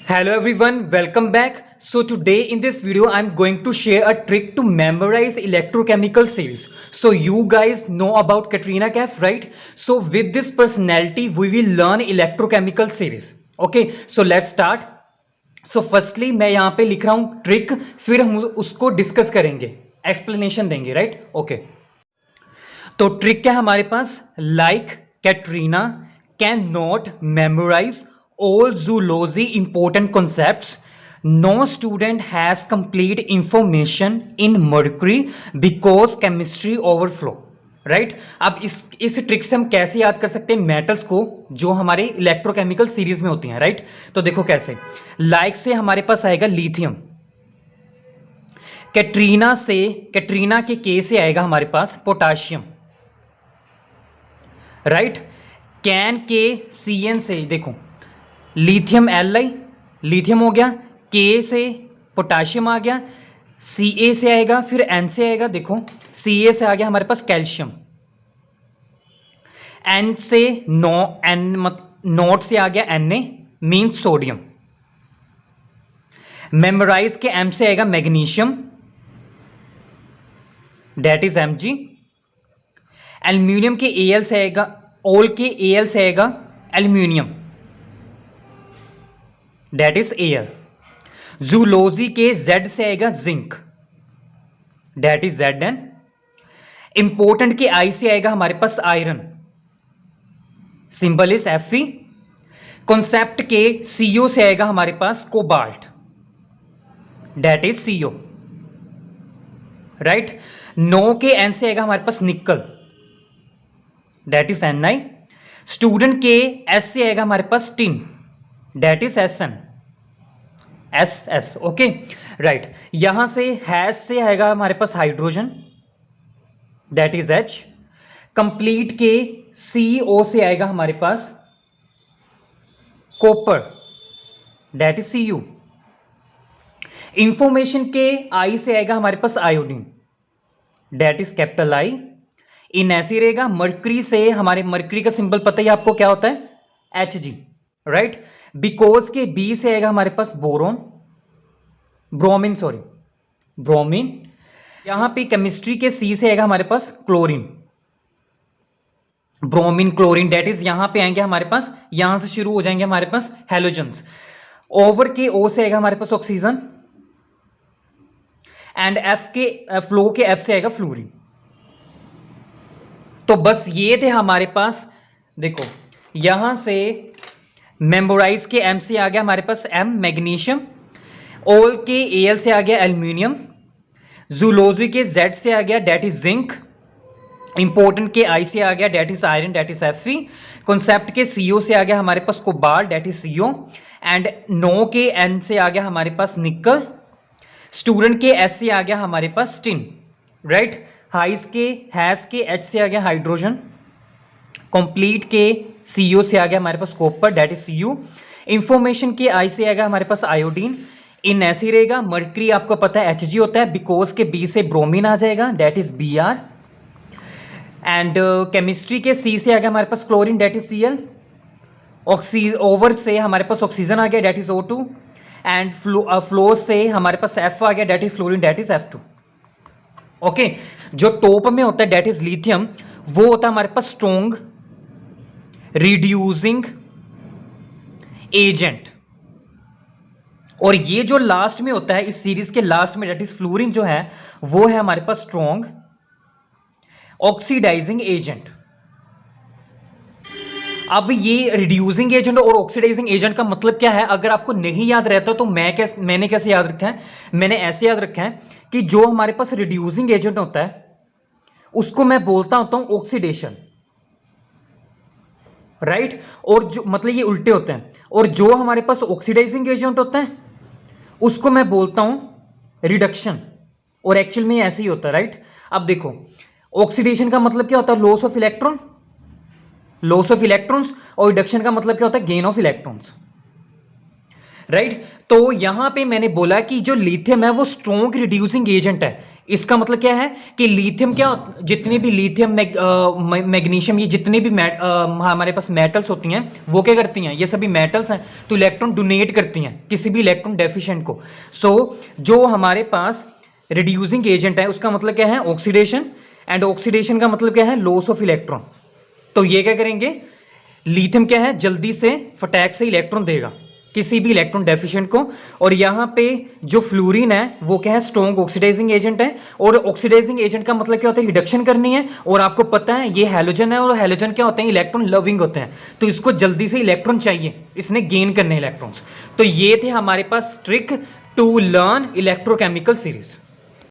Hello everyone, welcome back. So today in this video I'm going to share a trick to memorize electrochemical series. So you guys know about Katrina Kaif, right? So with this personality we will learn electrochemical series. Okay, so let's start. So firstly मैं यहाँ पे लिख रहा हूँ trick, फिर हम उसको discuss करेंगे, एक्सप्लेनेशन देंगे, राइट? ओके, तो ट्रिक क्या है हमारे पास? Like Katrina can not memorize all zoology important concepts. No student has complete information in mercury because chemistry overflow. Right अब इस ट्रिक से हम कैसे याद कर सकते हैं मेटल्स को जो हमारे इलेक्ट्रोकेमिकल सीरीज में होती हैं, राइट? तो देखो कैसे, लाइक से हमारे पास आएगा लिथियम, कैटरीना के के से आएगा हमारे पास पोटाशियम, राइट? कैन के सी एन से देखो लिथियम Li, लिथियम हो गया, के से पोटाशियम आ गया, Ca से आएगा, फिर N से आएगा, देखो Ca से आ गया हमारे पास कैल्शियम, N से नोट से आ गया Na मीन्स सोडियम, मेमोराइज के M से आएगा magnesium that is Mg, aluminium के Al से आएगा, ओल के Al से आएगा aluminium that is air, zoology के Z से आएगा zinc that is Zn, important के I से आएगा हमारे पास iron, symbol is Fe, concept के CO से आएगा हमारे पास cobalt that is CO, right? No के N से आएगा हमारे पास nickel that is Ni, student के S से आएगा हमारे पास tin that is Sn, SS, okay, right? यहां से हैश से आएगा हमारे पास hydrogen that is H, complete के CO से आएगा हमारे पास copper that is Cu, information के I से आएगा हमारे पास iodine that is capital I, इन ऐसे रहेगा। मर्करी से हमारे मर्करी का सिंबल पता ही आपको क्या होता है? Hg, right? बिकॉज के B से आएगा हमारे पास ब्रोमीन, यहां पे केमिस्ट्री के C से आएगा हमारे पास chlorine, bromine chlorine that is, यहां पे आएंगे हमारे पास, यहां से शुरू हो जाएंगे हमारे पास हैलोजेंस, ओवर के O से आएगा हमारे पास ऑक्सीजन, एंड फ्लो के F से आएगा फ्लोरीन। तो बस ये थे हमारे पास, देखो यहां से मेमोराइज के M से आ गया हमारे पास M मैग्नीशियम, ओल के Al से आ गया एल्यूमिनियम, जूलॉजी के Z से आ गया डेट इज जिंक, इंपोर्टेंट के I से आ गया that is iron that is Fe, concept के CO से आ गया हमारे पास cobalt that is CO, and no के N से आ गया हमारे पास निकल, स्टूडेंट के S से आ गया हमारे पास टिन, राइट? हैश के H से आ गया हाइड्रोजन, कंप्लीट के CO से आ गया हमारे पास copper that is Cu, information के I से आ गया हमारे पास आयोडीन, इन ऐसे रहेगा। मर्करी आपको पता है Hg होता है, बिकॉज के B से ब्रोमीन आ जाएगा that is Br, and chemistry के C से आ गया हमारे पास chlorine that is Cl, over से हमारे पास ऑक्सीजन आ गया that is O2, and flow से हमारे पास F आ गया that is fluorine that is F2, okay? जो टॉप में होता है डेट इज लिथियम, वो होता है हमारे पास स्ट्रॉन्ग रिड्यूसिंग एजेंट, और ये जो लास्ट में होता है इस सीरीज के लास्ट में डेट इज फ्लोरीन जो है वो है हमारे पास स्ट्रॉन्ग ऑक्सीडाइजिंग एजेंट। अब ये रिड्यूसिंग एजेंट और ऑक्सीडाइजिंग एजेंट का मतलब क्या है अगर आपको नहीं याद रहता तो मैंने कैसे याद रखा है? मैंने ऐसे याद रखा है कि जो हमारे पास रिड्यूसिंग एजेंट होता है उसको मैं बोलता होता हूं ऑक्सीडेशन, राइट? और जो मतलब ये उल्टे होते हैं, और जो हमारे पास ऑक्सीडाइजिंग एजेंट होता है उसको मैं बोलता हूं रिडक्शन, और एक्चुअल में ऐसे ही होता है, राइट? अब देखो ऑक्सीडेशन का मतलब क्या होता है? लॉस ऑफ इलेक्ट्रॉन्स, और रिडक्शन का मतलब क्या होता है? Gain of electrons. राइट। तो यहां पे मैंने बोला कि जो लिथियम है वो स्ट्रॉन्ग रिड्यूसिंग एजेंट है। इसका मतलब क्या है कि लिथियम क्या, जितने भी लिथियम मैग्नीशियम, ये जितने भी हमारे पास मेटल्स होती हैं वो क्या करती हैं, ये सभी मेटल्स हैं तो इलेक्ट्रॉन डोनेट करती हैं किसी भी इलेक्ट्रॉन डेफिशिएंट को। सो जो हमारे पास रिड्यूसिंग एजेंट है उसका मतलब क्या है, ऑक्सीडेशन, एंड ऑक्सीडेशन का मतलब क्या है, लॉस ऑफ इलेक्ट्रॉन। तो ये क्या करेंगे, लिथियम क्या है, जल्दी से फटाक से इलेक्ट्रॉन देगा किसी भी इलेक्ट्रॉन डेफिशिएंट को। और यहां पे जो फ्लोरीन है वो क्या है, स्ट्रॉन्ग ऑक्सीडाइजिंग एजेंट है। और ऑक्सीडाइजिंग एजेंट का मतलब क्या होता है, रिडक्शन करनी है। और आपको पता है ये हैलोजन है, और हैलोजन क्या होते हैं, इलेक्ट्रॉन लविंग होते हैं, तो इसको जल्दी से इलेक्ट्रॉन चाहिए, इसने गेन करने इलेक्ट्रॉन्स। तो ये थे हमारे पास trick to learn electrochemical series.